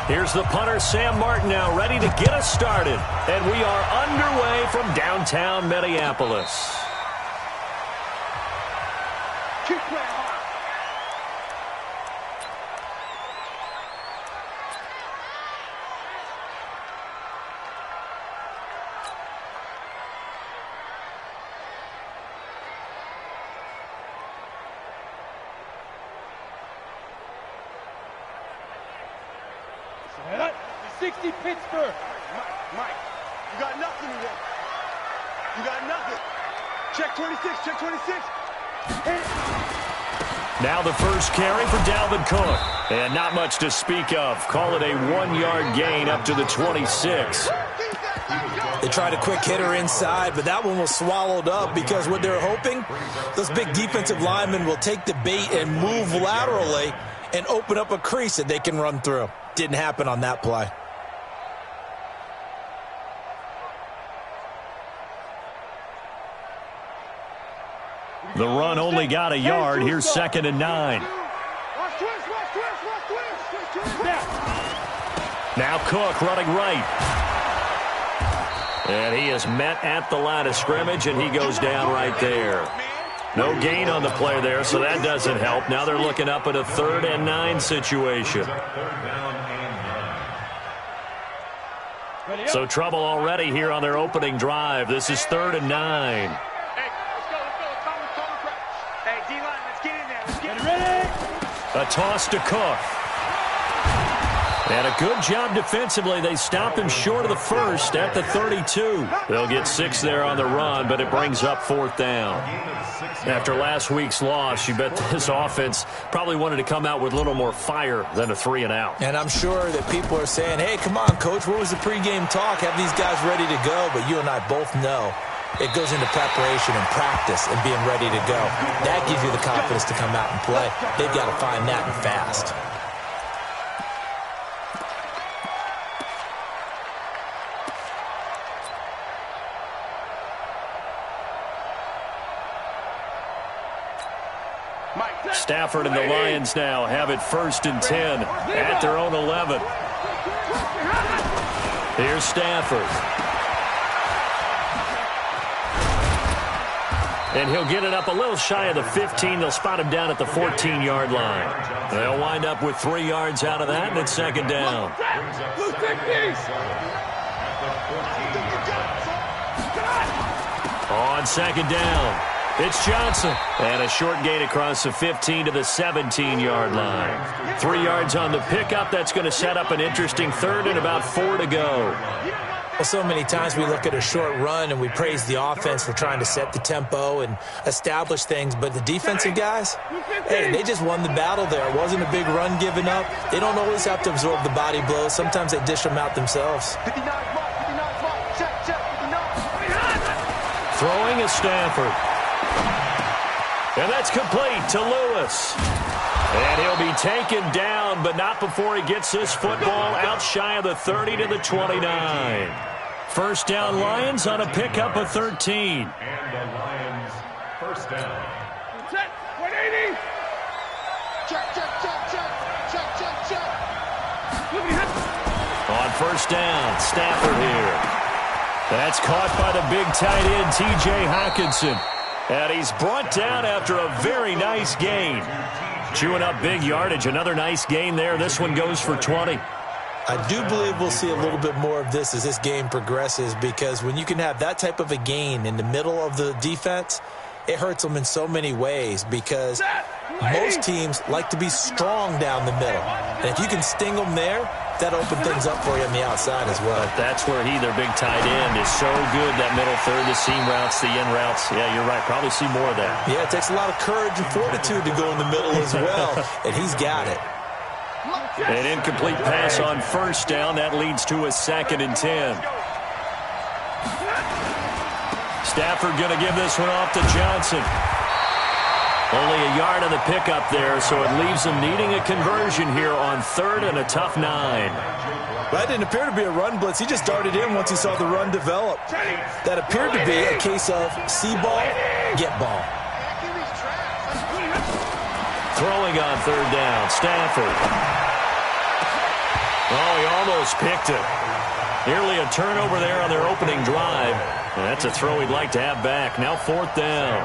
Here's the punter, Sam Martin, now ready to get us started. And we are underway from downtown Minneapolis. Keep playing hard. Set up. 60 Pittsburgh. Mike, you got nothing to work. You got nothing. Check 26, check 26. Now the first carry for Dalvin Cook. And not much to speak of. Call it a 1-yard gain up to the 26. They tried a quick hitter inside, but that one was swallowed up because what they're hoping, those big defensive linemen will take the bait and move laterally and open up a crease that they can run through. Didn't happen on that play. The run only got a yard. Here's 2nd and 9. Now Cook running right. And he is met at the line of scrimmage, and he goes down right there. No gain on the play there, so that doesn't help. Now they're looking up at a 3rd and 9 situation. So trouble already here on their opening drive. This is 3rd and 9. A toss to Cook. And a good job defensively. They stop him short of the first at the 32. They'll get 6 there on the run, but it brings up 4th down. After last week's loss, you bet this offense probably wanted to come out with a little more fire than a 3-and-out. And I'm sure that people are saying, hey, come on, Coach, what was the pregame talk? Have these guys ready to go? But you and I both know it goes into preparation and practice and being ready to go. That gives you the confidence to come out and play. They've got to find that and fast. Stafford and the Lions now have it 1st and 10 at their own 11. Here's Stafford. And he'll get it up a little shy of the 15. They'll spot him down at the 14-yard line. They'll wind up with 3 yards out of that, and it's 2nd down. On 2nd down, it's Johnson. And a short gain across the 15 to the 17-yard line. 3 yards on the pickup. That's going to set up an interesting 3rd and about 4 to go. Well, so many times we look at a short run and we praise the offense for trying to set the tempo and establish things, but the defensive guys, hey, they just won the battle there. It wasn't a big run given up. They don't always have to absorb the body blows. Sometimes they dish them out themselves. Throwing is Stafford. And that's complete to Lewis. And he'll be taken down, but not before he gets this football out shy of the 30 to the 29. First down, Lions on a pickup of 13. And the Lions, first down. 180. Check. On first down, Stafford here. That's caught by the big tight end, T.J. Hockenson. And he's brought down after a very nice gain. Chewing up big yardage. Another nice gain there. This one goes for 20. I do believe we'll see a little bit more of this as this game progresses, because when you can have that type of a gain in the middle of the defense, it hurts them in so many ways, because most teams like to be strong down the middle. And if you can sting them there, that opens things up for you on the outside as well. But that's where their big tight end, is so good. That middle third, the seam routes, the in routes. Yeah, you're right. Probably see more of that. Yeah, it takes a lot of courage and fortitude to go in the middle as well. And he's got it. An incomplete pass on first down. That leads to a 2nd and 10. Stafford going to give this one off to Johnson. Only a yard on the pickup there, so it leaves them needing a conversion here on 3rd and a tough 9. That didn't appear to be a run blitz. He just darted in once he saw the run develop. That appeared to be a case of see ball, get ball. Throwing on 3rd down, Stafford. Oh, he almost picked it. Nearly a turnover there on their opening drive. And that's a throw he'd like to have back. Now 4th down.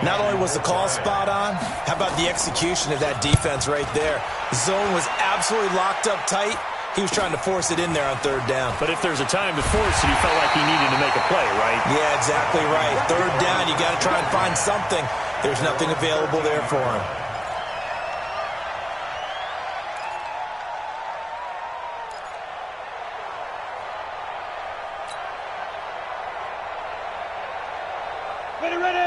Not only was the call spot on, how about the execution of that defense right there? Zone was absolutely locked up tight. He was trying to force it in there on 3rd down. But if there's a time to force it, he felt like he needed to make a play, right? Yeah, exactly right. 3rd down, you got to try and find something. There's nothing available there for him.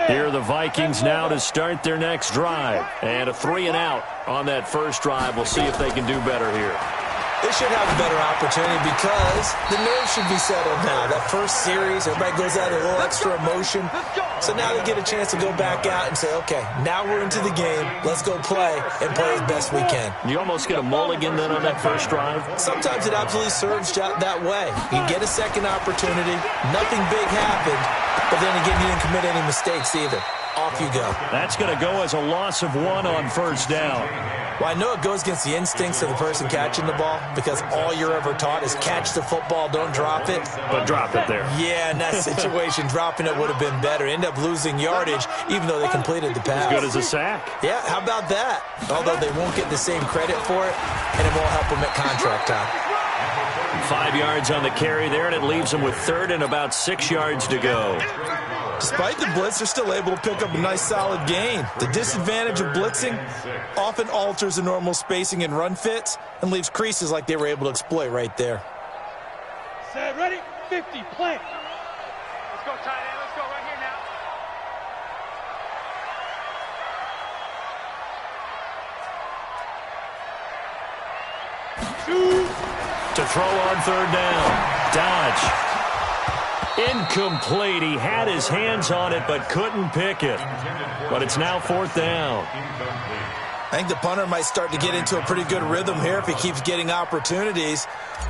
Here are the Vikings now to start their next drive. And a 3-and-out on that first drive. We'll see if they can do better here. They should have a better opportunity because the nerves should be settled now. That first series, everybody goes out with a little extra emotion. So now they get a chance to go back out and say, okay, now we're into the game. Let's go play and play as best we can. You almost get a mulligan then on that first drive? Sometimes it absolutely serves that way. You get a second opportunity. Nothing big happened. But then again, you didn't commit any mistakes either. Off you go. That's going to go as a loss of 1 on 1st down. Well, I know it goes against the instincts of the person catching the ball because all you're ever taught is catch the football, don't drop it. But drop it there. Yeah, in that situation, dropping it would have been better. End up losing yardage, even though they completed the pass. As good as a sack. Yeah, how about that? Although they won't get the same credit for it, and it won't help them at contract time. 5 yards on the carry there, and it leaves them with 3rd and about 6 yards to go. Despite the blitz, they're still able to pick up a nice, solid gain. The disadvantage of blitzing often alters the normal spacing and run fits and leaves creases like they were able to exploit right there. Set, ready, 50, play. Let's go, tight end. Let's go right here now. Shoot. To throw on 3rd down. Dodge. Incomplete. He had his hands on it but couldn't pick it. But it's now 4th down. I think the punter might start to get into a pretty good rhythm here if he keeps getting opportunities.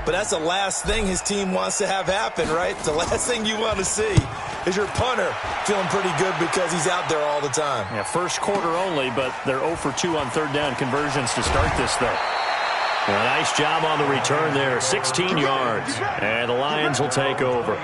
But that's the last thing his team wants to have happen, right? The last thing you want to see is your punter feeling pretty good because he's out there all the time. Yeah, first quarter only, but they're 0 for 2 on 3rd down conversions to start this thing. A nice job on the return there, 16 yards. And the Lions will take over.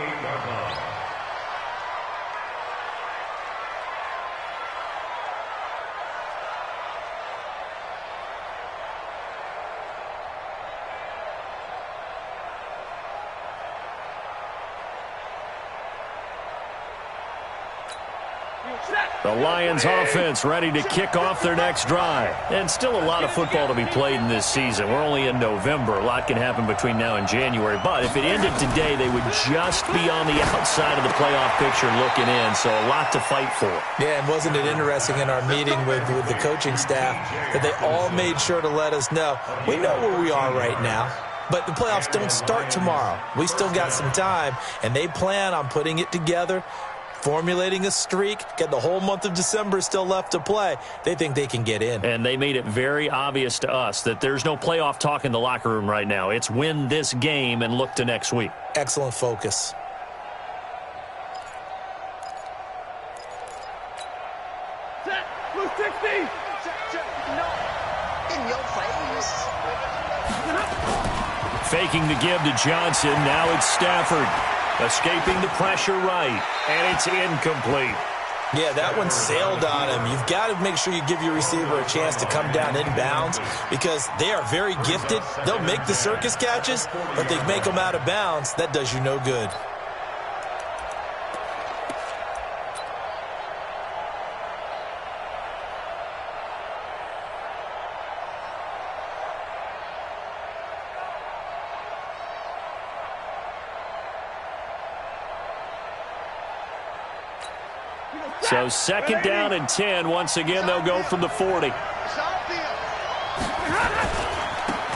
The Lions offense ready to kick off their next drive. And still a lot of football to be played in this season. We're only in November. A lot can happen between now and January. But if it ended today, they would just be on the outside of the playoff picture looking in. So a lot to fight for. Yeah, and wasn't it interesting in our meeting with the coaching staff that they all made sure to let us know, we know where we are right now. But the playoffs don't start tomorrow. We still got some time, and they plan on putting it together, formulating a streak, get the whole month of December still left to play. They think they can get in. And they made it very obvious to us that there's no playoff talk in the locker room right now. It's win this game and look to next week. Excellent focus. Set, blue 60. No, in your face. Faking the give to Johnson. Now it's Stafford. Escaping the pressure right. And it's incomplete. Yeah, that one sailed on him. You've got to make sure you give your receiver a chance to come down inbounds because they are very gifted. They'll make the circus catches, but they make them out of bounds. That does you no good. So 2nd down and 10. Once again, they'll go from the 40.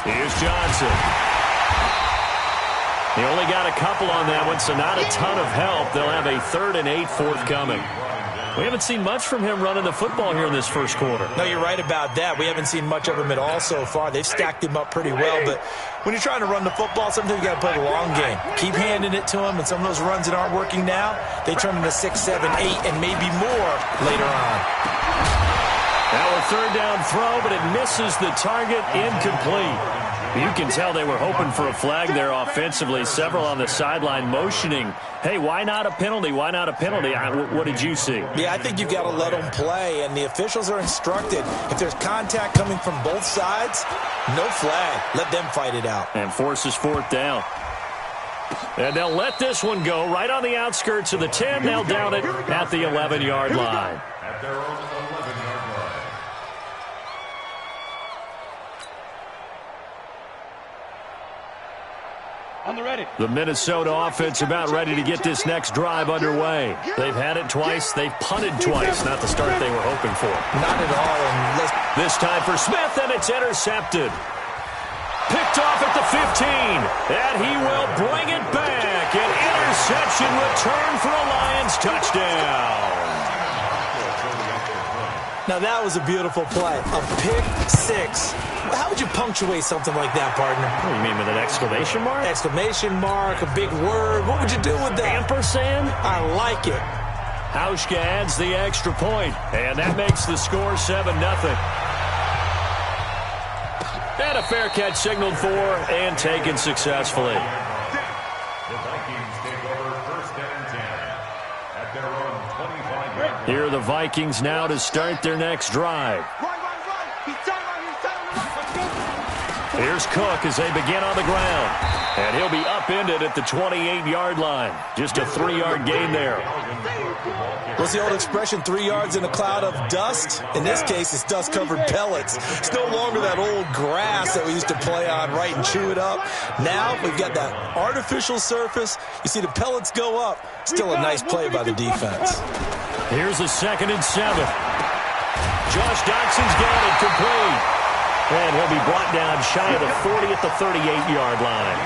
Here's Johnson. He only got a couple on that one, so not a ton of help. They'll have a 3rd and 8 forthcoming. We haven't seen much from him running the football here in this first quarter. No, you're right about that. We haven't seen much of him at all so far. They've stacked him up pretty well, but when you're trying to run the football, sometimes you got to play the long game. Keep handing it to him, and some of those runs that aren't working now, they turn into 6, 7, 8, and maybe more later on. Now a 3rd down throw, but it misses the target, incomplete. You can tell they were hoping for a flag there offensively. Several on the sideline motioning, hey, why not a penalty? Why not a penalty? What did you see? Yeah, I think you got to let them play, and the officials are instructed. If there's contact coming from both sides, no flag. Let them fight it out. And forces fourth down. And they'll let this one go right on the outskirts of the 10. They'll down it at the 11-yard line. At their own 11-yard line. On the ready. The Minnesota offense about ready to get this next drive underway. They've had it twice. They've punted twice. Not the start they were hoping for. Not at all. This time for Smith, and it's intercepted. Picked off at the 15, and he will bring it back. An interception return for a Lions touchdown. Now, that was a beautiful play. A pick six. How would you punctuate something like that, partner? What do you mean, with an exclamation mark? Exclamation mark, a big word. What would you do with that? Ampersand? I like it. Hauschka adds the extra point, and that makes the score 7-0. And a fair catch signaled for and taken successfully. The Vikings take over first and 10 at their own 25-yard line. Here are the Vikings now to start their next drive. Here's Cook as they begin on the ground. And he'll be upended at the 28-yard line. Just a 3-yard gain there. What's the old expression, 3 yards in a cloud of dust? In this case, it's dust-covered pellets. It's no longer that old grass that we used to play on, right, and chew it up. Now we've got that artificial surface. You see the pellets go up. Still a nice play by the defense. Here's a 2nd and 7. Josh Dotson's got it complete. And he'll be brought down shy of the 40 at the 38-yard line.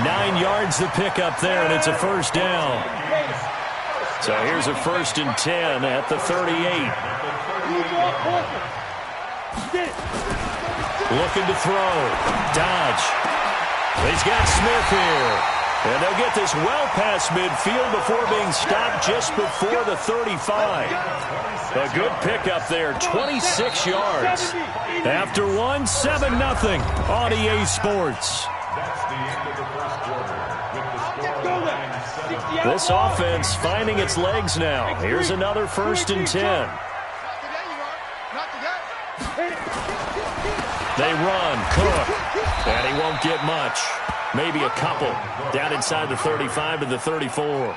9 yards to pick up there, and it's a first down. So here's a 1st and 10 at the 38. Looking to throw. Dodge. He's got Smith here. And they'll get this well past midfield before being stopped just before the 35. A good pickup there, 26 yards. After one, 7-0 on EA Sports. That's the end of the first quarter with the score. This offense finding its legs now. Here's another 1st and 10. They run, Cook, and he won't get much. Maybe a couple. Down inside the 35 to the 34.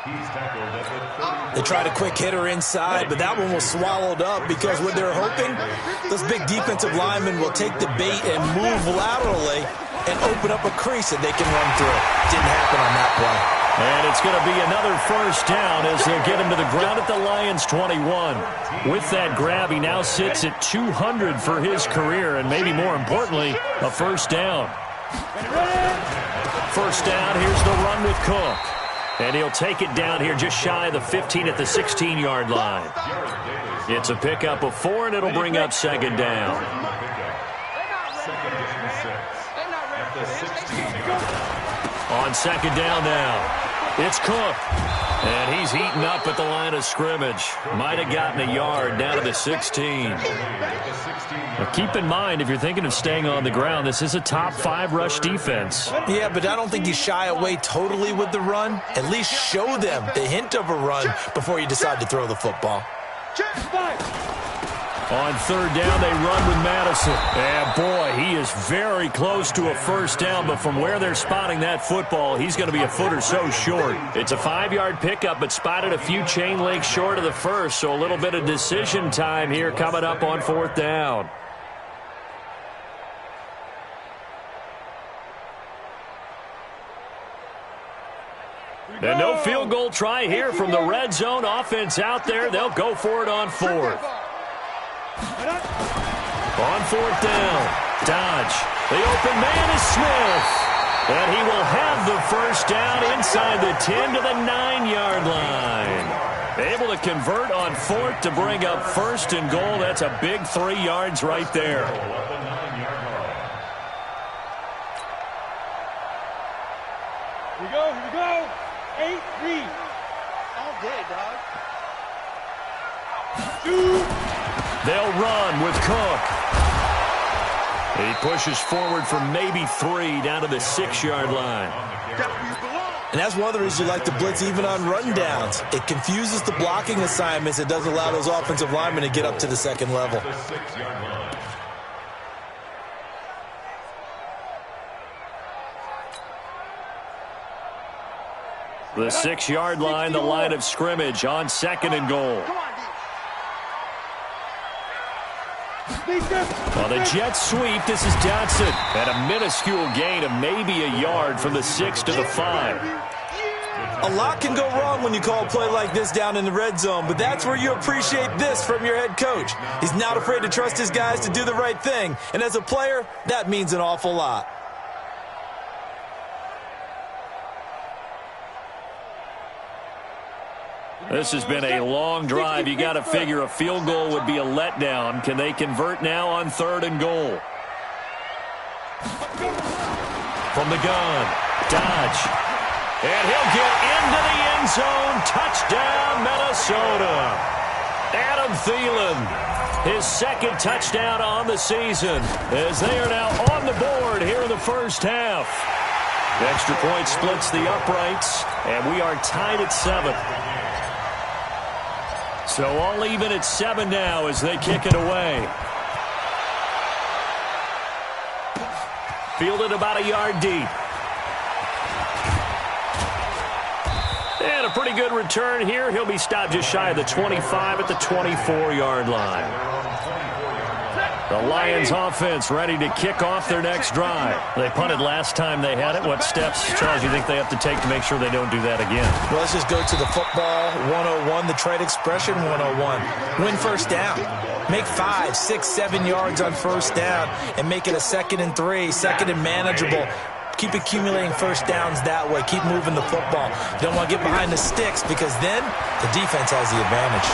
They tried a quick hitter inside, but that one was swallowed up because what they're hoping, those big defensive linemen will take the bait and move laterally and open up a crease that they can run through. Didn't happen on that play. And it's going to be another first down as they'll get him to the ground at the Lions' 21. With that grab, he now sits at 200 for his career, and maybe more importantly, a first down. First down, here's the run with Cook. And he'll take it down here just shy of the 15 at the 16-yard line. It's a pickup of 4, and it'll bring up 2nd down. On 2nd down now. It's Cook. And he's heating up at the line of scrimmage. Might have gotten a yard down to the 16. Now keep in mind, if you're thinking of staying on the ground, this is a top 5 rush defense. Yeah, but I don't think you shy away totally with the run. At least show them the hint of a run before you decide to throw the football. On 3rd down, they run with Madison. And, boy, he is very close to a first down, but from where they're spotting that football, he's going to be a foot or so short. It's a 5-yard pickup, but spotted a few chain links short of the first, so a little bit of decision time here coming up on 4th down. And no field goal try here from the red zone offense out there. They'll go for it on 4th. On 4th down, Dodge. The open man is Smith. And he will have the first down inside the 10 to the 9-yard line. Able to convert on 4th to bring up 1st and goal. That's a big 3 yards right there. Here we go. 8-3. All day, dog. They'll run with Cook. He pushes forward for maybe 3 down to the 6-yard line. And that's one of the reasons you like to blitz even on rundowns. It confuses the blocking assignments. It doesn't allow those offensive linemen to get up to the second level. The 6-yard line, the line of scrimmage on 2nd and goal. On the jet sweep, this is Johnson at a minuscule gain of maybe a yard from the 6 to the 5. A lot can go wrong when you call a play like this down in the red zone, but that's where you appreciate this from your head coach. He's not afraid to trust his guys to do the right thing, and as a player, that means an awful lot. This has been a long drive. You got to figure a field goal would be a letdown. Can they convert now on 3rd and goal? From the gun, Dodge. And he'll get into the end zone. Touchdown, Minnesota. Adam Thielen, his 2nd touchdown on the season, as they are now on the board here in the first half. The extra point splits the uprights, and we are tied at 7. So all even at 7 now as they kick it away. Fielded about a yard deep. And a pretty good return here. He'll be stopped just shy of the 25 at the 24-yard line. The Lions offense ready to kick off their next drive. They punted last time they had it. What steps, Charles, do you think they have to take to make sure they don't do that again? Well, let's just go to the football 101, the trade expression 101. Win first down. Make 5, 6, 7 yards on first down and make it a 2nd and 3, 2nd and manageable. Keep accumulating first downs that way. Keep moving the football. You don't want to get behind the sticks because then the defense has the advantage.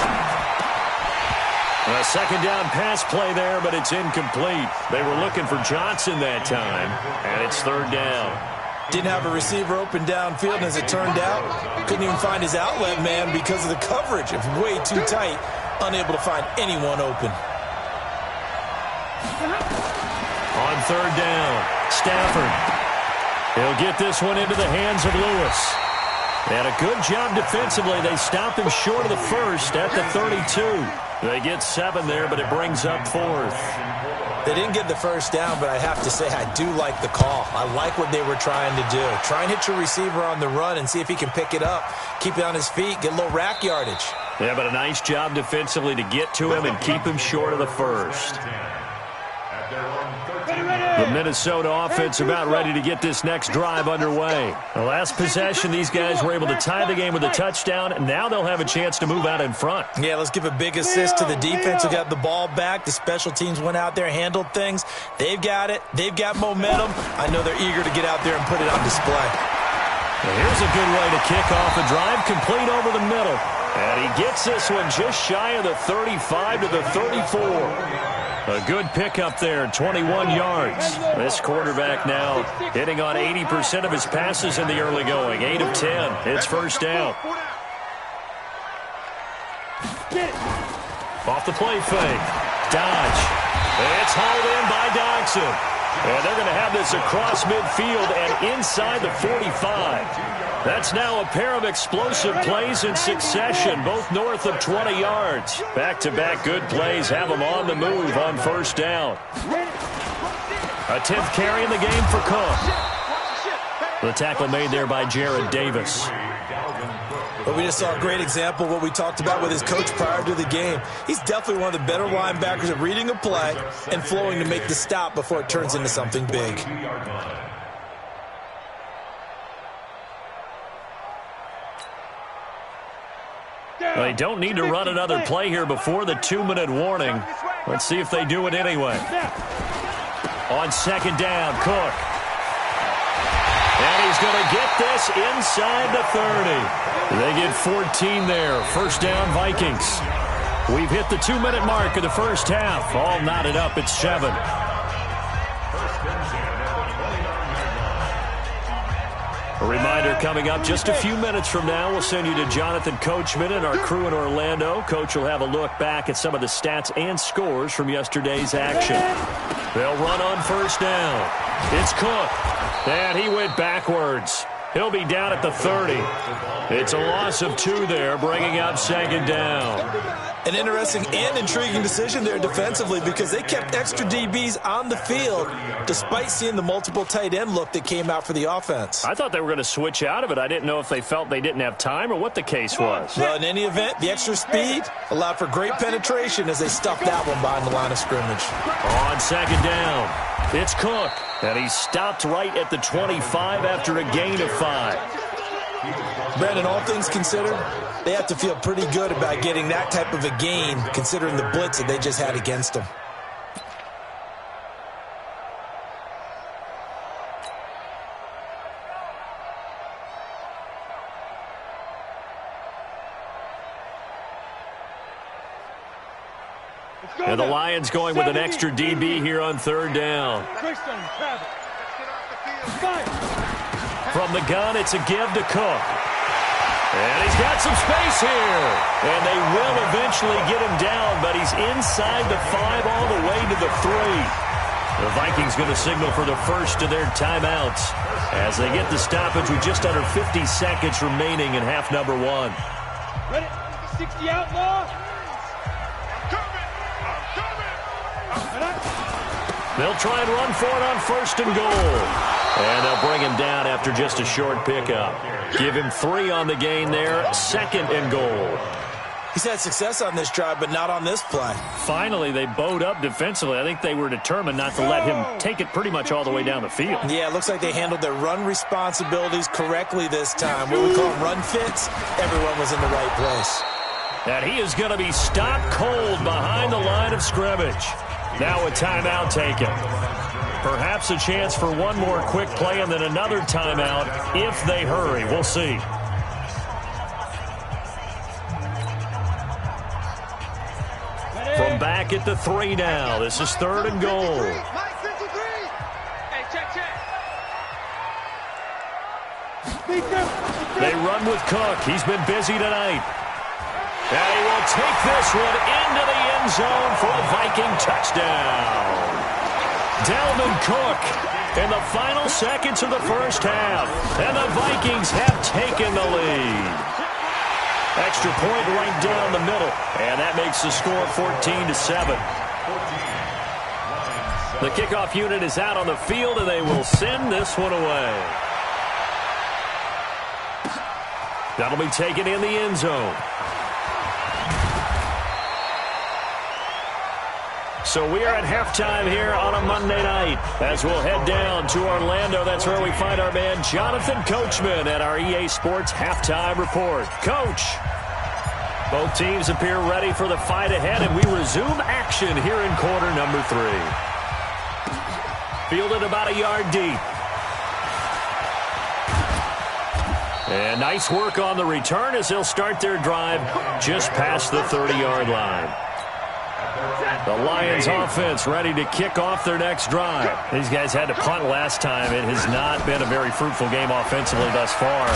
A 2nd down pass play there, but it's incomplete. They were looking for Johnson that time, and it's 3rd down. Didn't have a receiver open downfield, and as it turned out, couldn't even find his outlet man because of the coverage. It was way too tight, unable to find anyone open. On 3rd down, Stafford. He'll get this one into the hands of Lewis. And a good job defensively. They stopped him short of the 1st at the 32. They get 7 there, but it brings up 4th. They didn't get the first down, but I have to say I do like the call. I like what they were trying to do. Try and hit your receiver on the run and see if he can pick it up. Keep it on his feet, get a little rack yardage. Yeah, but a nice job defensively to get to him and keep him short of the 1st. The Minnesota offense about ready to get this next drive underway. The last possession, these guys were able to tie the game with a touchdown, and now they'll have a chance to move out in front. Yeah, let's give a big assist to the defense who got the ball back. The special teams went out there, handled things. They've got it. They've got momentum. I know they're eager to get out there and put it on display. Well, here's a good way to kick off a drive, complete over the middle. And he gets this one just shy of the 35 to the 34. A good pickup there, 21 yards. This quarterback now hitting on 80% of his passes in the early going. 8 of 10. It's first down. Off the play fake. Dodge. It's hauled in by Dodson. And they're going to have this across midfield and inside the 45. That's now a pair of explosive plays in succession, both north of 20 yards. Back-to-back good plays have them on the move on first down. A 10th carry in the game for Cook. The tackle made there by Jared Davis. But we just saw a great example of what we talked about with his coach prior to the game. He's definitely one of the better linebackers at reading a play and flowing to make the stop before it turns into something big. They don't need to run another play here before the 2-minute warning. Let's see if they do it anyway. On 2nd down, Cook. And he's going to get this inside the 30. They get 14 there. First down, Vikings. We've hit the 2-minute mark of the first half. All knotted up at 7. A reminder coming up just a few minutes from now. We'll send you to Jonathan Coachman and our crew in Orlando. Coach will have a look back at some of the stats and scores from yesterday's action. They'll run on first down. It's Cook. And he went backwards. He'll be down at the 30. It's a loss of 2 there, bringing up second down. An interesting and intriguing decision there defensively because they kept extra DBs on the field despite seeing the multiple tight end look that came out for the offense. I thought they were going to switch out of it. I didn't know if they felt they didn't have time or what the case was. Well, in any event, the extra speed allowed for great penetration as they stuffed that one behind the line of scrimmage. On second down, it's Cook. And he stopped right at the 25 after a gain of 5. Brandon, all things considered, they have to feel pretty good about getting that type of a gain considering the blitz that they just had against them. And the Lions going with an extra DB here on third down. From the gun, it's a give to Cook. And he's got some space here. And they will eventually get him down, but he's inside the 5 all the way to the 3. The Vikings going to signal for the first of their timeouts as they get the stoppage with just under 50 seconds remaining in half number 1. Ready? 60 outlaw. They'll try and run for it on first and goal. And they'll bring him down after just a short pickup. Give him 3 on the gain there. Second and goal. He's had success on this drive, but not on this play. Finally, they bowed up defensively. I think they were determined not to let him take it pretty much all the way down the field. Yeah, it looks like they handled their run responsibilities correctly this time. What we call run fits, everyone was in the right place. And he is going to be stopped cold behind the line of scrimmage. Now a timeout taken. Perhaps a chance for one more quick play and then another timeout if they hurry. We'll see. From back at the 3 now. This is third and goal. They run with Cook. He's been busy tonight. And he will take this one into the end zone for a Viking touchdown. Dalvin Cook in the final seconds of the first half. And the Vikings have taken the lead. Extra point right down the middle. And that makes the score 14-7. The kickoff unit is out on the field, and they will send this one away. That'll be taken in the end zone. So we are at halftime here on a Monday night as we'll head down to Orlando. That's where we find our man Jonathan Coachman at our EA Sports Halftime Report. Coach, both teams appear ready for the fight ahead, and we resume action here in quarter number 3. Fielded about a yard deep. And nice work on the return as they'll start their drive just past the 30-yard line. The Lions offense ready to kick off their next drive. These guys had to punt last time. It has not been a very fruitful game offensively thus far.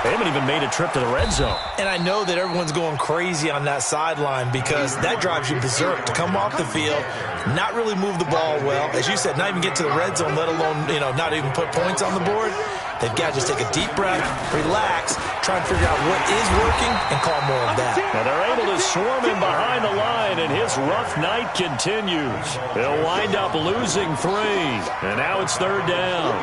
They haven't even made a trip to the red zone. And I know that everyone's going crazy on that sideline because that drives you berserk to come off the field, not really move the ball well. As you said, not even get to the red zone, let alone, not even put points on the board. They've got to just take a deep breath, relax, try and figure out what is working, and call more of that. Now they're able to swarm him behind the line, and his rough night continues. They'll wind up losing 3, and now it's third down.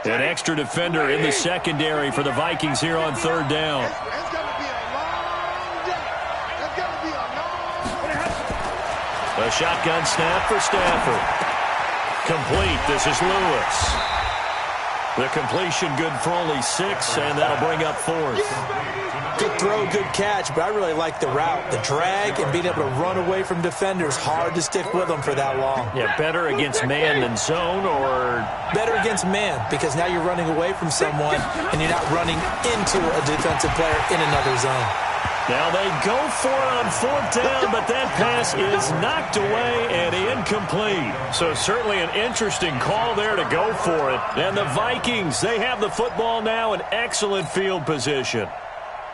An extra defender in the secondary for the Vikings here on third down. A shotgun snap for Stafford. Complete. This is Lewis. The completion good for only 6, and that'll bring up 4th. Good throw, good catch, but I really like the route. The drag and being able to run away from defenders, hard to stick with them for that long. Yeah, better against man than zone, or? Better against man, because now you're running away from someone, and you're not running into a defensive player in another zone. Now they go for it on 4th down, but that pass is knocked away and incomplete. So certainly an interesting call there to go for it. And the Vikings, they have the football now in excellent field position.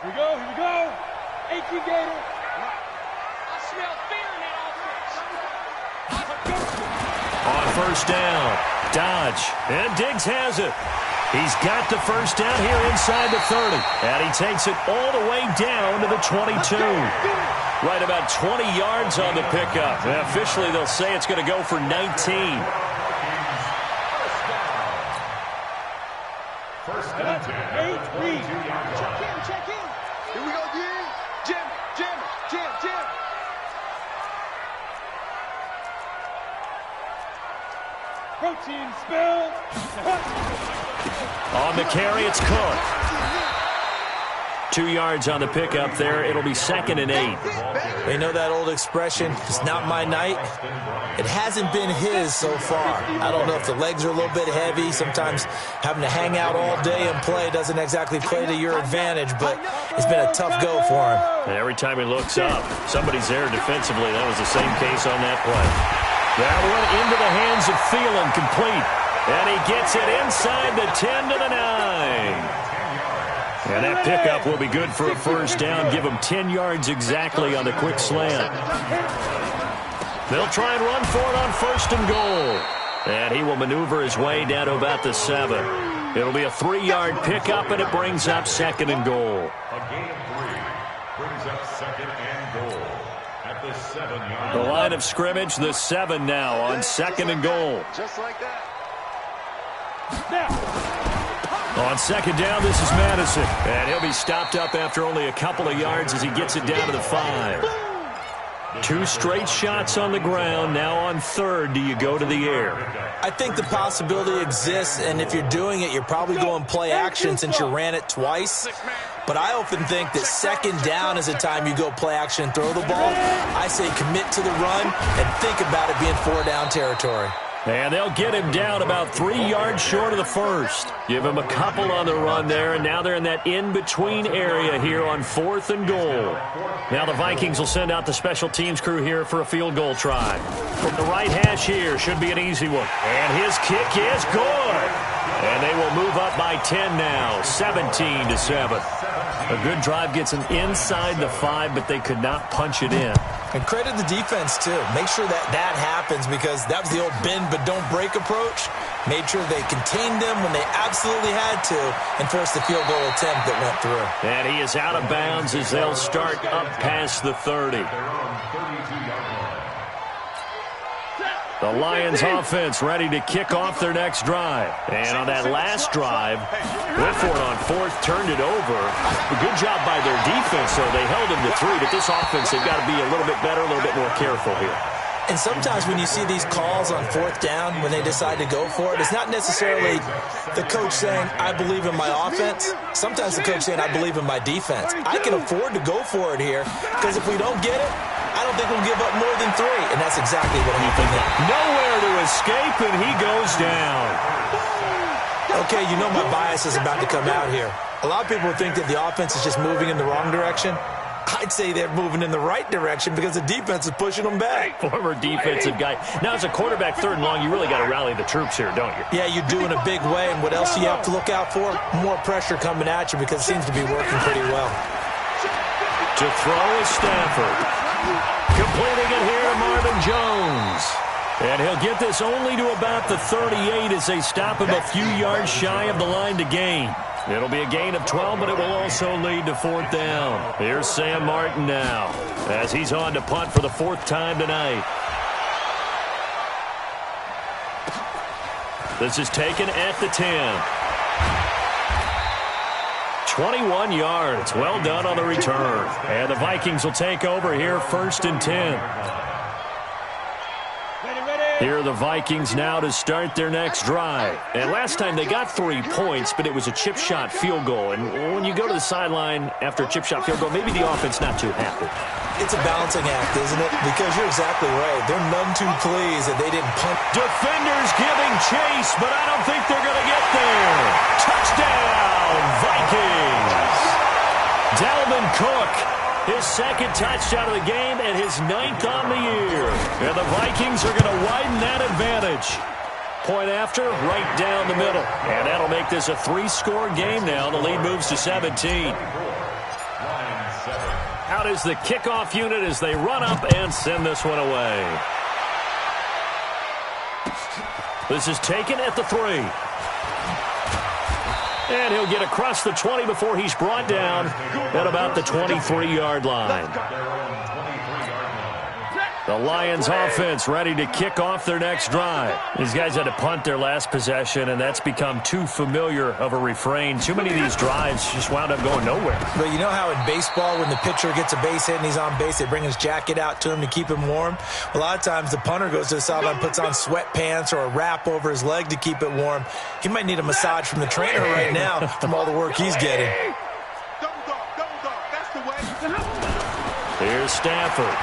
Here we go. 18 Gator. first down. Dodge. And Diggs has it. He's got the first down here inside the 30. And he takes it all the way down to the 22. Right about 20 yards on the pickup. And officially, they'll say it's going to go for 19. First down, 10. Check in. Here we go, Jam. Protein spill. On the carry, it's Cook. 2 yards on the pickup there. It'll be 2nd and 8. You know that old expression, it's not my night? It hasn't been his so far. I don't know if the legs are a little bit heavy. Sometimes having to hang out all day and play doesn't exactly play to your advantage, but it's been a tough go for him. And every time he looks up, somebody's there defensively. That was the same case on that play. That one into the hands of Thielen, complete. And he gets it inside the 10 to the 9. And that pickup will be good for a first down. Give him 10 yards exactly on the quick slant. They'll try and run for it on 1st and goal. And he will maneuver his way down to about the 7. It'll be a 3-yard pickup, and it brings up 2nd and goal. A gain of 3 brings up 2nd and goal at the 7-yard The line. line of scrimmage, the 7 now on 2nd and goal. Just like that. On 2nd down, this is Madison. And he'll be stopped up after only a couple of yards as he gets it down to the 5. 2 straight shots on the ground. Now on 3rd, do you go to the air? I think the possibility exists, and if you're doing it, you're probably going play action since you ran it twice. But I often think that 2nd down is a time you go play action and throw the ball. I say commit to the run and think about it being 4-down territory. And they'll get him down about 3 yards short of the 1st. Give him a couple on the run there, and now they're in that in-between area here on 4th and goal. Now the Vikings will send out the special teams crew here for a field goal try. From the right hash here, should be an easy one. And his kick is good. And they will move up by 10 now, 17-7. A good drive gets them inside the 5, but they could not punch it in. And credit the defense, too. Make sure that happens, because that was the old bend but don't break approach. Made sure they contained them when they absolutely had to and forced the field goal attempt that went through. And he is out of bounds as they'll start up past the 30. The Lions offense ready to kick off their next drive. And on that last drive, went for it on 4th, turned it over. A good job by their defense, though. They held him to 3, but this offense, they've got to be a little bit better, a little bit more careful here. And sometimes when you see these calls on 4th down, when they decide to go for it, it's not necessarily the coach saying, I believe in my offense. Sometimes the coach saying, I believe in my defense. I can afford to go for it here, because if we don't get it, I don't think we'll give up more than 3. And that's exactly what happened there. Nowhere to escape, and he goes down. Okay, you know my bias is about to come out here. A lot of people think that the offense is just moving in the wrong direction. I'd say they're moving in the right direction because the defense is pushing them back. Former defensive guy. Now, as a quarterback, 3rd and long, you really got to rally the troops here, don't you? Yeah, you do in a big way. And what else do you have to look out for? More pressure coming at you, because it seems to be working pretty well. To throw is Stafford. Completing it here to Marvin Jones. And he'll get this only to about the 38 as they stop him a few yards shy of the line to gain. It'll be a gain of 12, but it will also lead to 4th down. Here's Sam Martin now as he's on to punt for the 4th time tonight. This is taken at the 10. 21 yards. Well done on the return. And the Vikings will take over here 1st and 10. Here are the Vikings now to start their next drive. And last time they got 3 points, but it was a chip shot field goal. And when you go to the sideline after a chip shot field goal, maybe the offense not too happy. It's a balancing act, isn't it? Because you're exactly right. They're none too pleased that they didn't punt. Defenders giving chase, but I don't think they're going to get there. Touchdown, Vikings. Dalvin Cook, his 2nd touchdown of the game and his 9th on the year. And the Vikings are going to widen that advantage. Point after, right down the middle. And that'll make this a 3-score game now. The lead moves to 17. Out is the kickoff unit as they run up and send this one away. This is taken at the 3. And he'll get across the 20 before he's brought down at about the 23-yard line. The Lions offense ready to kick off their next drive. These guys had to punt their last possession, and that's become too familiar of a refrain. Too many of these drives just wound up going nowhere. But you know how in baseball, when the pitcher gets a base hit and he's on base, they bring his jacket out to him to keep him warm? A lot of times the punter goes to the sideline, puts on sweatpants or a wrap over his leg to keep it warm. He might need a massage from the trainer right now from all the work he's getting. Double dog, that's the way. Here's Stafford.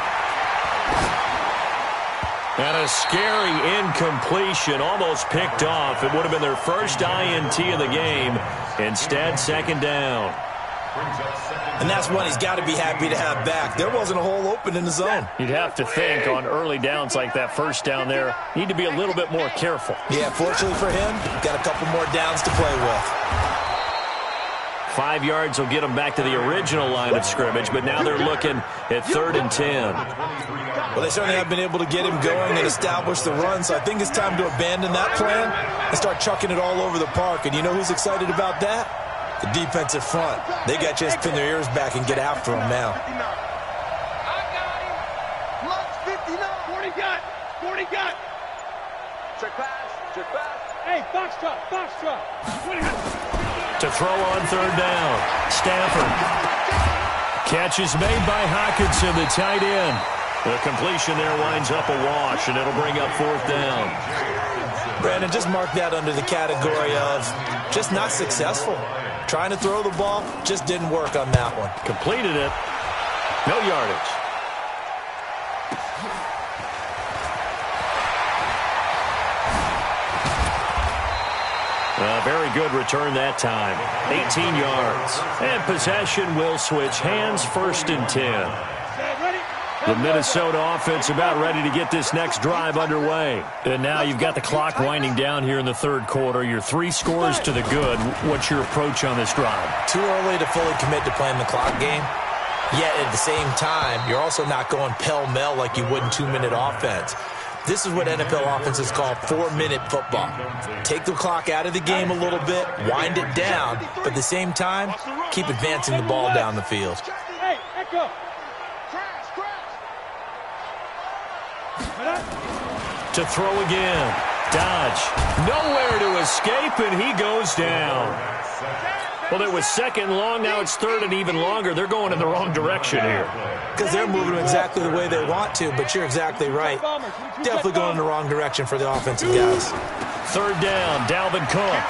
And a scary incompletion, almost picked off. It would have been their first INT of the game. Instead, second down. And that's one he's got to be happy to have back. There wasn't a hole open in the zone. You'd have to think on early downs like that first down there, need to be a little bit more careful. Yeah, fortunately for him, got a couple more downs to play with. 5 yards will get them back to the original line of scrimmage, but now they're looking at 3rd and 10. Well, they certainly have been able to get him going and establish the run, so I think it's time to abandon that plan and start chucking it all over the park. And you know who's excited about that? The defensive front. They got a chance to pin their ears back and get after him now. I got him. Lunch 59. 40 got. Check pass. Hey, box truck. To throw on 3rd down. Stafford. Catch is made by Hockenson, the tight end. The completion there winds up a wash, and it'll bring up 4th down. Brandon, just mark that under the category of just not successful. Trying to throw the ball, just didn't work on that one. Completed it. No yardage. Very good return that time. 18 yards. And possession will switch hands, 1st and 10. The Minnesota offense about ready to get this next drive underway. And now you've got the clock winding down here in the 3rd quarter. You're 3 scores to the good. What's your approach on this drive? Too early to fully commit to playing the clock game. Yet at the same time, you're also not going pell-mell like you would in 2-minute offense. This is what NFL offenses call 4-minute football. Take the clock out of the game a little bit, wind it down, but at the same time, keep advancing the ball down the field. Hey, echo. To throw again. Dodge. Nowhere to escape, and he goes down. Well, it was 2nd and long. Now it's 3rd and even longer. They're going in the wrong direction here. Because they're moving exactly the way they want to, but you're exactly right. Definitely going in the wrong direction for the offensive guys. 3rd down, Dalvin Cook.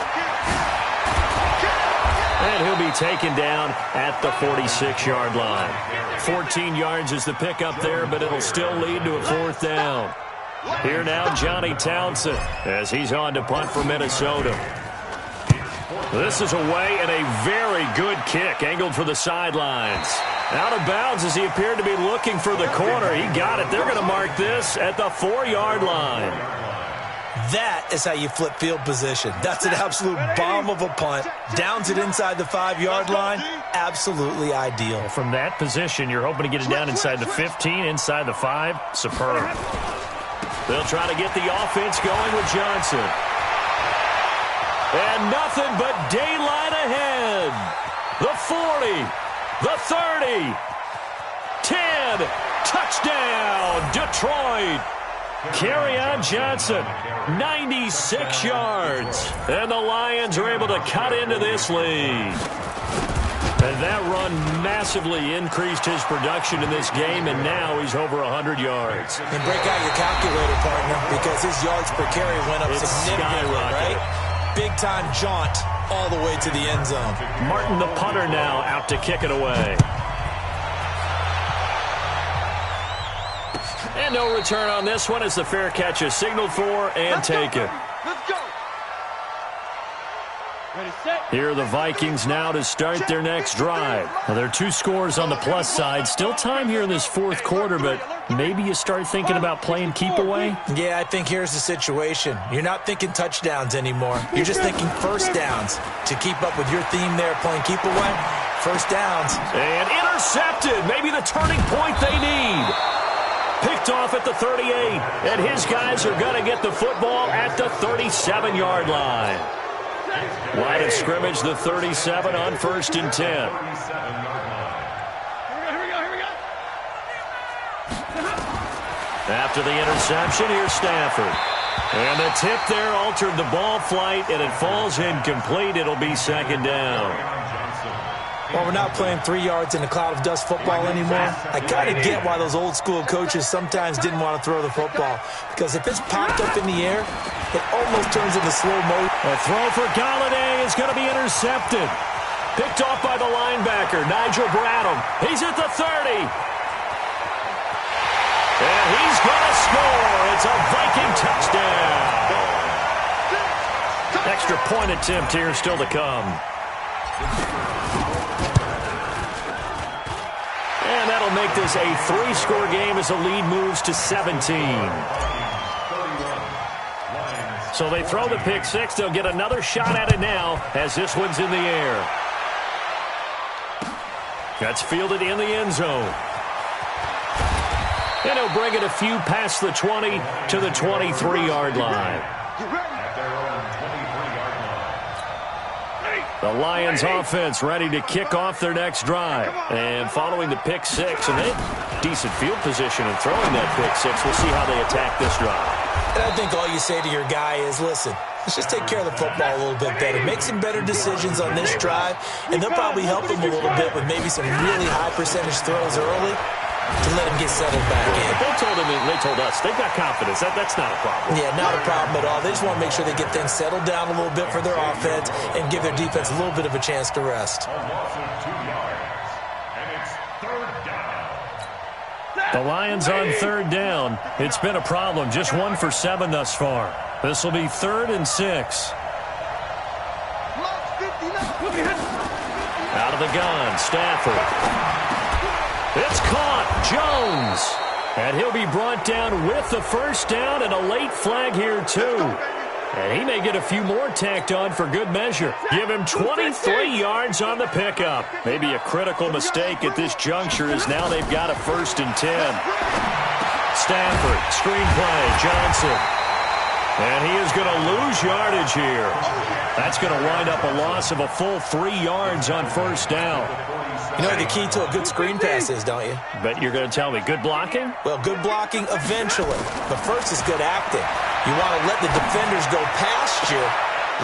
And he'll be taken down at the 46-yard line. 14 yards is the pickup there, but it'll still lead to a 4th down. Here now, Johnny Townsend, as he's on to punt for Minnesota. This is away and a very good kick, angled for the sidelines. Out of bounds as he appeared to be looking for the corner. He got it. They're going to mark this at the 4-yard line. That is how you flip field position. That's an absolute bomb of a punt. Downs it inside the 5-yard line. Absolutely ideal. From that position, you're hoping to get it down inside the 15, inside the 5. Superb. They'll try to get the offense going with Johnson. And nothing but daylight ahead. The 40, the 30, 10, touchdown, Detroit. Kerryon Johnson, 96 yards. And the Lions are able to cut into this lead. And that run massively increased his production in this game, and now he's over 100 yards. And break out your calculator, partner, because his yards per carry went up significantly, right? Big-time jaunt all the way to the end zone. Martin, the punter, now out to kick it away. And no return on this one as the fair catch is signaled for and taken. Let's go. Ready, set. Here are the Vikings now to start their next drive. Now, there are 2 scores on the plus side. Still time here in this 4th quarter, but maybe you start thinking about playing keep away? Yeah, I think here's the situation. You're not thinking touchdowns anymore. You're just thinking 1st downs. To keep up with your theme there, playing keep away, 1st downs. And intercepted. Maybe the turning point they need. Picked off at the 38, and his guys are going to get the football at the 37-yard line. Line of scrimmage, the 37 on 1st and 10. After the interception, here's Stafford. And the tip there altered the ball flight, and it falls incomplete. It'll be 2nd down. Well, we're not playing 3 yards in a cloud of dust football anymore. I kind of get why those old school coaches sometimes didn't want to throw the football, because if it's popped up in the air, it almost turns into slow motion. A throw for Galladay is going to be intercepted. Picked off by the linebacker, Nigel Bradham. He's at the 30. And he's going to score. It's a Viking touchdown. Extra point attempt here still to come. And that'll make this a 3-score game as the lead moves to 17. So they throw the pick six. They'll get another shot at it now as this one's in the air. That's fielded in the end zone. And he'll bring it a few past the 20 to the 23-yard line. The Lions offense ready to kick off their next drive. And following the pick six, and they had decent field position in throwing that pick six. We'll see how they attack this drive. And I think all you say to your guy is, listen, let's just take care of the football a little bit better. Make some better decisions on this drive, and they'll probably help him a little bit with maybe some really high percentage throws early to let him get settled back in. They told him, they told us, they've got confidence. That's not a problem. Yeah, not a problem at all. They just want to make sure they get things settled down a little bit for their offense and give their defense a little bit of a chance to rest. The Lions on 3rd down. It's been a problem. Just 1 for 7 thus far. This will be 3rd and 6. Out of the gun, Stafford. It's caught, Jones. And he'll be brought down with the 1st down and a late flag here too. And he may get a few more tacked on for good measure. Give him 23 yards on the pickup. Maybe a critical mistake at this juncture as now they've got a 1st and 10. Stafford, screenplay, Johnson. And he is going to lose yardage here. That's going to wind up a loss of a full 3 yards on 1st down. You know what the key to a good screen pass is, don't you? But you're going to tell me good blocking? Well, good blocking eventually. But first is good acting. You want to let the defenders go past you,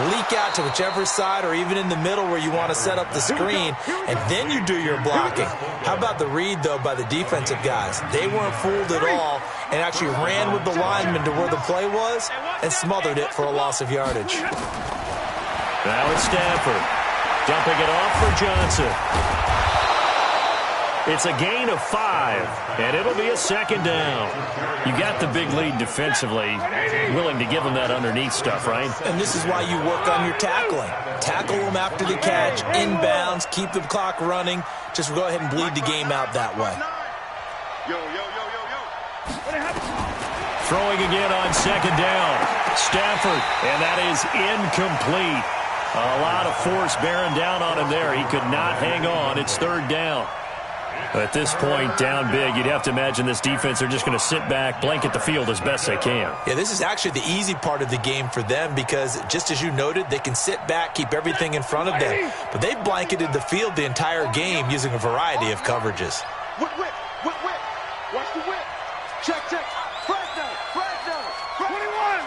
leak out to whichever side or even in the middle where you want to set up the screen, and then you do your blocking. How about the read, though, by the defensive guys? They weren't fooled at all and actually ran with the lineman to where the play was and smothered it for a loss of yardage. Now it's Stafford. Dumping it off for Johnson. It's a gain of 5, and it'll be a 2nd down. You got the big lead defensively, willing to give them that underneath stuff, right? And this is why you work on your tackling. Tackle them after the catch, inbounds, keep the clock running. Just go ahead and bleed the game out that way. Throwing again on 2nd down. Stafford, and that is incomplete. A lot of force bearing down on him there. He could not hang on. It's 3rd down. At this point, down big, you'd have to imagine this defense are just going to sit back, blanket the field as best they can. Yeah, this is actually the easy part of the game for them because, just as you noted, they can sit back, keep everything in front of them. But they blanketed the field the entire game using a variety of coverages. Whip. Watch the whip. Check. Flash down. 21.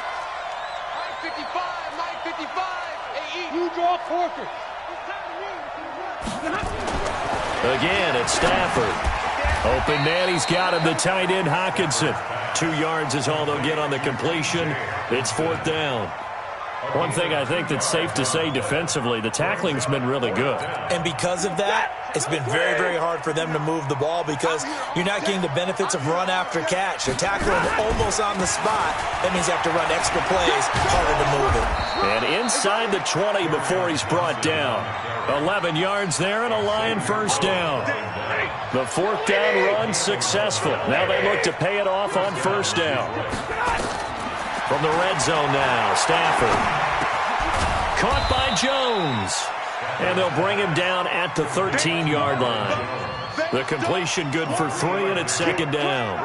955. You draw forfeit. Again, it's Stafford. Open man, he's got him, the tight end, Hockenson. 2 yards is all they'll get on the completion. It's 4th down. One thing I think that's safe to say defensively, the tackling's been really good. And because of that, it's been very, very hard for them to move the ball because you're not getting the benefits of run after catch. They're tackling almost on the spot. That means you have to run extra plays, harder to move it. And inside the 20 before he's brought down. 11 yards there and a Lion 1st down. The 4th down run successful. Now they look to pay it off on 1st down. From the red zone now, Stafford. Caught by Jones. And they'll bring him down at the 13-yard line. The completion good for 3, and it's second down.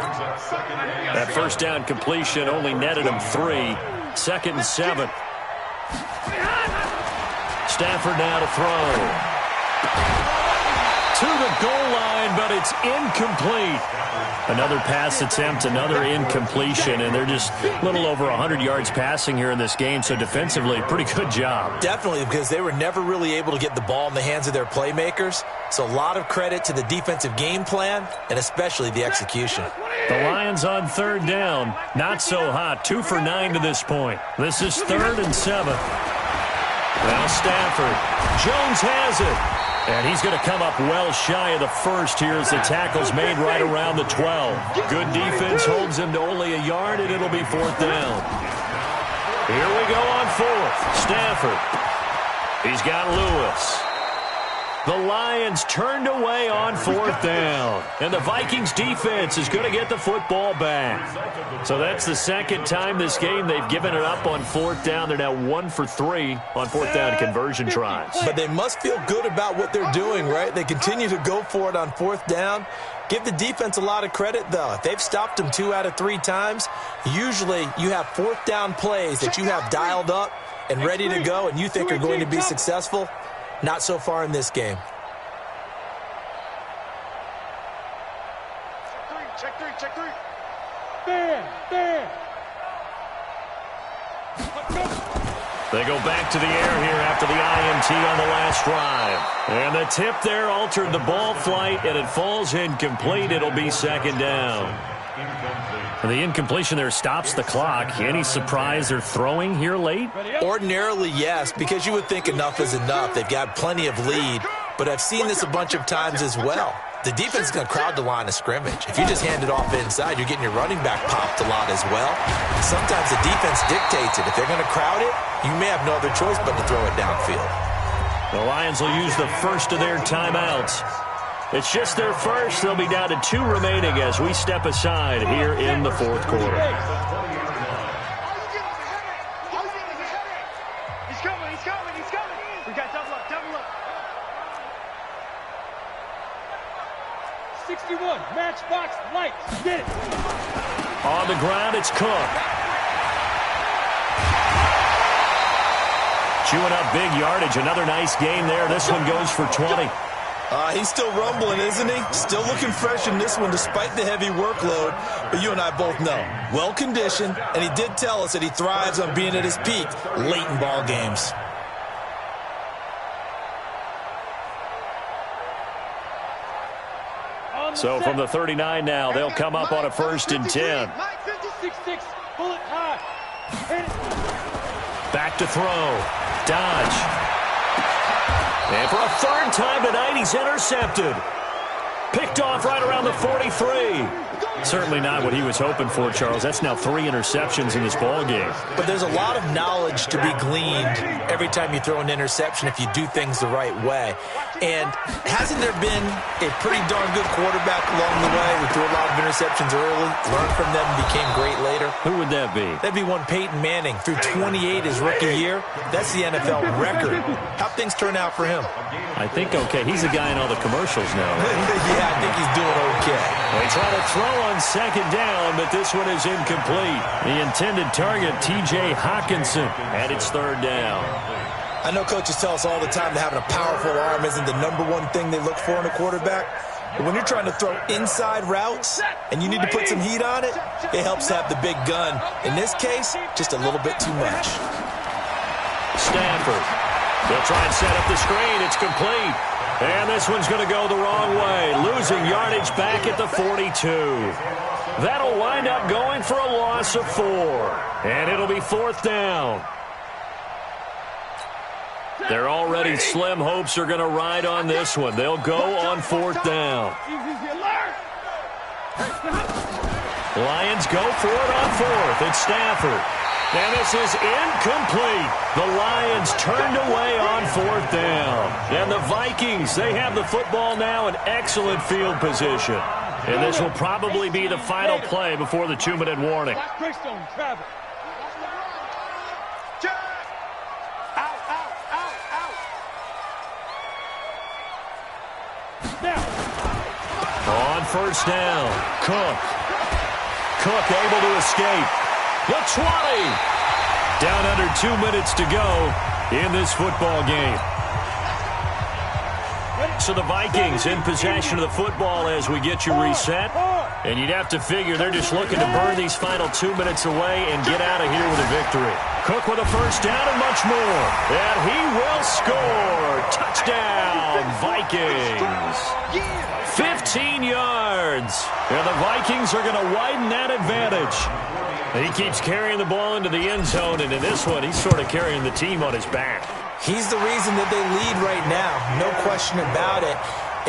That first down completion only netted him 3. Second and 7. Stafford now to throw. To the goal line, but it's incomplete. Another pass attempt, another incompletion, and they're just a little over 100 yards passing here in this game, so defensively, pretty good job. Definitely, because they were never really able to get the ball in the hands of their playmakers, so a lot of credit to the defensive game plan and especially the execution. The Lions on third down, not so hot, 2 for 9 to this point. This is 3rd and 7. Now Stafford, Jones has it. And he's going to come up well shy of the first here as the tackle's made right around the 12. Good defense holds him to only a yard, and it'll be 4th down. Here we go on 4th. Stafford. He's got Lewis. The Lions turned away on 4th down. And the Vikings defense is going to get the football back. So that's the second time this game they've given it up on 4th down. They're now 1 for 3 on 4th down conversion tries. But they must feel good about what they're doing, right? They continue to go for it on 4th down. Give the defense a lot of credit, though. If they've stopped them 2 out of 3 times, usually you have 4th down plays that you have dialed up and ready to go and you think are going to be successful. Not so far in this game. Check three. They go back to the air here after the INT on the last drive. And the tip there altered the ball flight, and it falls incomplete. It'll be 2nd down. The incompletion there stops the clock. Any surprise they're throwing here late? Ordinarily, yes, because you would think enough is enough. They've got plenty of lead, but I've seen this a bunch of times as well. The defense is going to crowd the line of scrimmage. If you just hand it off inside, you're getting your running back popped a lot as well. Sometimes the defense dictates it. If they're going to crowd it, you may have no other choice but to throw it downfield. The Lions will use the first of their timeouts. It's just their first. They'll be down to 2 remaining as we step aside here in the 4th quarter. He's coming. We got double up. 61, matchbox lights. Get it. On the ground, it's Cook. Chewing up big yardage. Another nice gain there. This one goes for 20. He's still rumbling, isn't he? Still looking fresh in this one despite the heavy workload. But you and I both know, well-conditioned, and he did tell us that he thrives on being at his peak late in ball games. So from the 39 now, they'll come up on a 1st and 10. 56, pull it high. Back to throw. Dodge. And for a 3rd time tonight, he's intercepted. Picked off right around the 43. Certainly not what he was hoping for, Charles. That's now 3 interceptions in this ball game. But there's a lot of knowledge to be gleaned every time you throw an interception if you do things the right way. And hasn't there been a pretty darn good quarterback along the way who threw a lot of interceptions early, learned from them, and became great later? Who would that be? That'd be one Peyton Manning. Threw 28 his rookie year. That's the NFL record. How'd things turn out for him? I think okay. He's a guy in all the commercials now. Yeah, I think he's doing okay. They try to throw on 2nd down, but this one is incomplete. The intended target, T.J. Hawkinson, and it's 3rd down. I know coaches tell us all the time that having a powerful arm isn't the #1 thing they look for in a quarterback. But when you're trying to throw inside routes and you need to put some heat on it, it helps to have the big gun. In this case, just a little bit too much. Stafford. They'll try and set up the screen. It's complete. And this one's going to go the wrong way. Losing yardage back at the 42. That'll wind up going for a loss of 4. And it'll be 4th down. Their already slim hopes are going to ride on this one. They'll go on 4th down. Lions go for it on 4th. It's Stafford. And this is incomplete. The Lions turned away on 4th down. And the Vikings, they have the football now in excellent field position. And this will probably be the final play before the 2-minute warning. first down. Cook able to escape. The 20. Down under 2 minutes to go in this football game. So the Vikings in possession of the football as we get you reset. And you'd have to figure they're just looking to burn these final 2 minutes away and get out of here with a victory. Cook with a first down and much more. And he will score. Touchdown, Vikings. 15 yards. And the Vikings are going to widen that advantage. And he keeps carrying the ball into the end zone, and in this one, he's sort of carrying the team on his back. He's the reason that they lead right now. No question about it.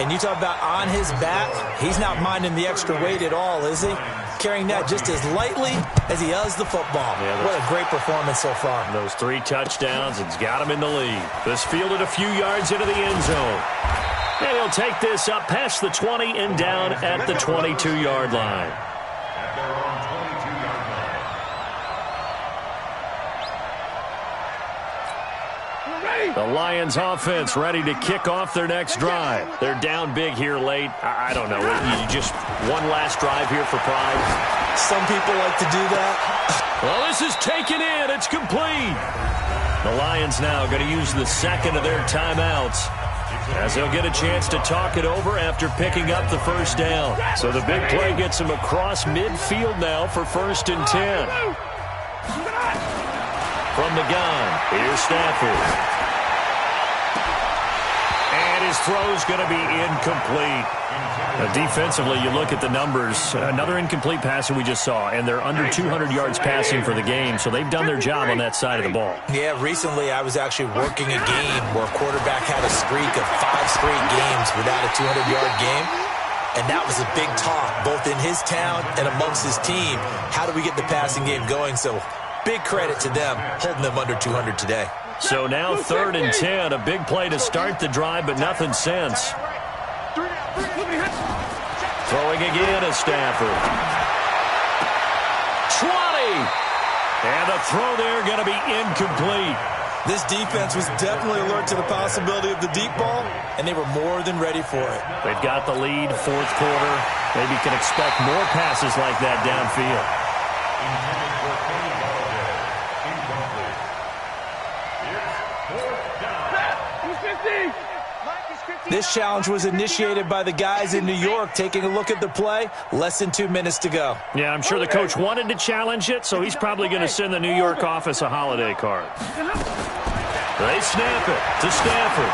And you talk about on his back, he's not minding the extra weight at all, is he? Carrying that just as lightly as he does the football. Yeah, what a great performance so far. Those 3 touchdowns, it's got him in the lead. This fielded a few yards into the end zone. And he'll take this up past the 20 and down at the 22-yard line. At their own 22-yard line. The Lions offense ready to kick off their next drive. They're down big here late. I don't know. You just one last drive here for pride. Some people like to do that. Well, this is taken in. It's complete. The Lions now going to use the second of their timeouts as they'll get a chance to talk it over after picking up the first down. So the big play gets him across midfield now for 1st and 10. From the gun, here's Stafford. And his throw's going to be incomplete. Defensively, you look at the numbers. Another incomplete passer we just saw, and they're under 200 yards passing for the game, so they've done their job on that side of the ball. Yeah, recently I was actually working a game where a quarterback had a streak of 5 straight games without a 200-yard game, and that was a big talk, both in his town and amongst his team. How do we get the passing game going? So big credit to them, holding them under 200 today. So now 3rd and 10, a big play to start the drive, but nothing since. Throwing again is Stafford. 20! And the throw there going to be incomplete. This defense was definitely alert to the possibility of the deep ball, and they were more than ready for it. They've got the lead, 4th quarter. Maybe can expect more passes like that downfield. Intended for Kenny Galladay. Incomplete. It's 4th down. 250! This challenge was initiated by the guys in New York. Taking a look at the play, less than 2 minutes to go. Yeah, I'm sure the coach wanted to challenge it, so he's probably going to send the New York office a holiday card. They snap it to Stafford.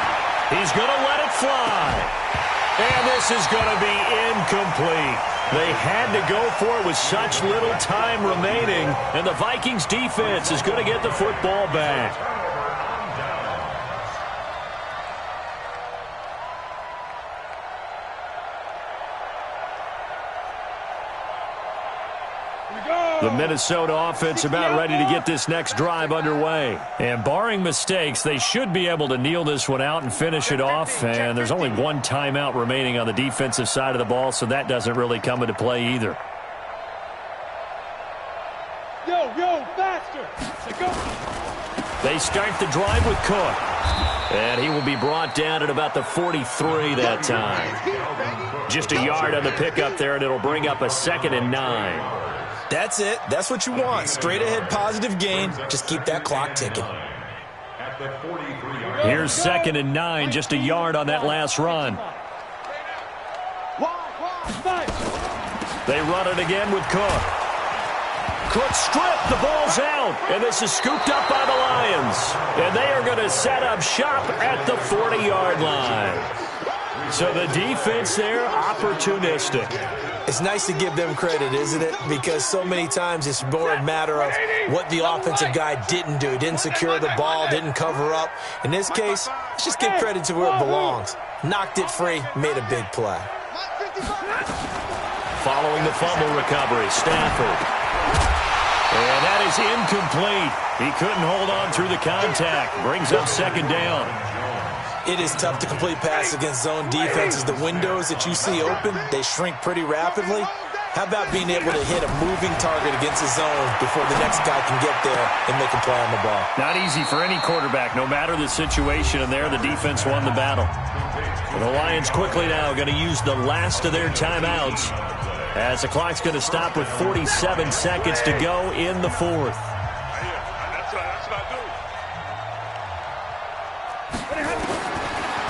He's going to let it fly. And this is going to be incomplete. They had to go for it with such little time remaining, and the Vikings defense is going to get the football back. The Minnesota offense about ready to get this next drive underway. And barring mistakes, they should be able to kneel this one out and finish it off. And there's only 1 timeout remaining on the defensive side of the ball, so that doesn't really come into play either. Yo, faster! Go. They start the drive with Cook. And he will be brought down at about the 43 that time. Just a yard on the pickup there, and it'll bring up a 2nd and 9. That's it. That's what you want. Straight ahead positive gain. Just keep that clock ticking. At the 43-yard. Here's 2nd and 9, just a yard on that last run. They run it again with Cook. Cook stripped, the ball's out, and this is scooped up by the Lions. And they are going to set up shop at the 40-yard line. So the defense there, opportunistic. It's nice to give them credit, isn't it? Because so many times it's more a matter of what the offensive guy didn't do. He didn't secure the ball, didn't cover up. In this case, let's just give credit to where it belongs. Knocked it free, made a big play. Following the fumble recovery, Stafford. And that is incomplete. He couldn't hold on through the contact. Brings up 2nd down. It is tough to complete passes against zone defenses. The windows that you see open, they shrink pretty rapidly. How about being able to hit a moving target against the zone before the next guy can get there and make a play on the ball? Not easy for any quarterback, no matter the situation, and there the defense won the battle. The Lions quickly now going to use the last of their timeouts as the clock's going to stop with 47 seconds to go in the fourth.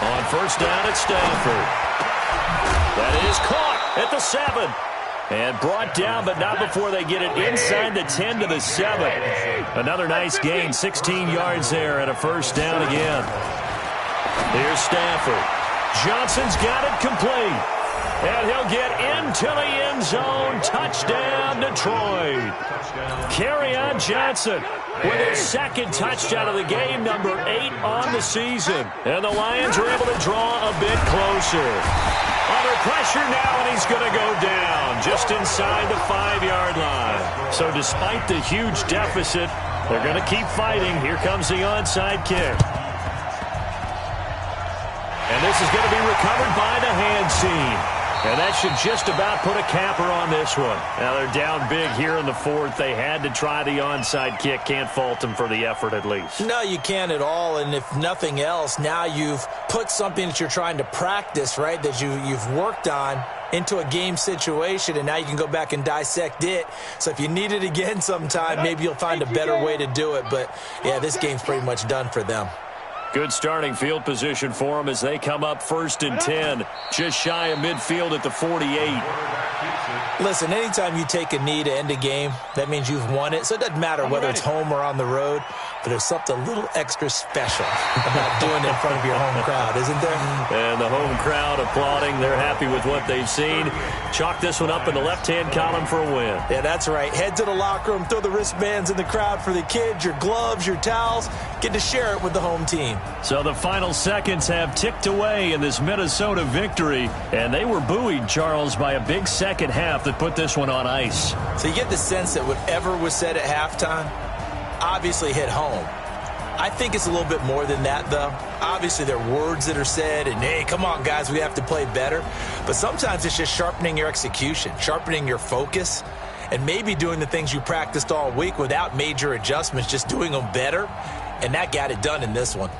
On first down at Stafford. That is caught at the 7. And brought down, but not before they get it inside the 10 to the 7. Another nice gain, 16 yards there and a first down again. Here's Stafford. Johnson's got it complete. And he'll get into the end zone. Touchdown, Detroit. Kerryon Johnson with his second touchdown of the game, number 8 on the season. And the Lions are able to draw a bit closer. Under pressure now, and he's going to go down just inside the 5-yard line. So despite the huge deficit, they're going to keep fighting. Here comes the onside kick. And this is going to be recovered by the hand scene. And that should just about put a capper on this one. Now they're down big here in the fourth. They had to try the onside kick. Can't fault them for the effort at least. No, you can't at all. And if nothing else, now you've put something that you're trying to practice, right, that you've worked on into a game situation, and now you can go back and dissect it. So if you need it again sometime, maybe you'll find a better way to do it. But, yeah, this game's pretty much done for them. Good starting field position for them as they come up 1st and 10. Just shy of midfield at the 48. Listen, anytime you take a knee to end a game, that means you've won it. So it doesn't matter whether it's home or on the road, but there's something a little extra special about doing it in front of your home crowd, isn't there? And the home crowd applauding. They're happy with what they've seen. Chalk this one up in the left-hand column for a win. Yeah, that's right. Head to the locker room, throw the wristbands in the crowd for the kids, your gloves, your towels. Get to share it with the home team. So the final seconds have ticked away in this Minnesota victory, and they were buoyed, Charles, by a big second half that put this one on ice. So you get the sense that whatever was said at halftime obviously hit home. I think it's a little bit more than that, though. Obviously, there are words that are said, and, hey, come on, guys, we have to play better. But sometimes it's just sharpening your execution, sharpening your focus, and maybe doing the things you practiced all week without major adjustments, just doing them better. And that got it done in this one.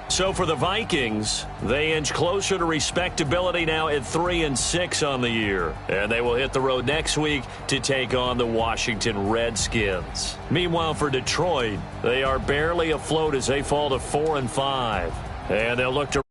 So for the Vikings, they inch closer to respectability now at 3-6 on the year. And they will hit the road next week to take on the Washington Redskins. Meanwhile, for Detroit, they are barely afloat as they fall to 4-5. And they'll look to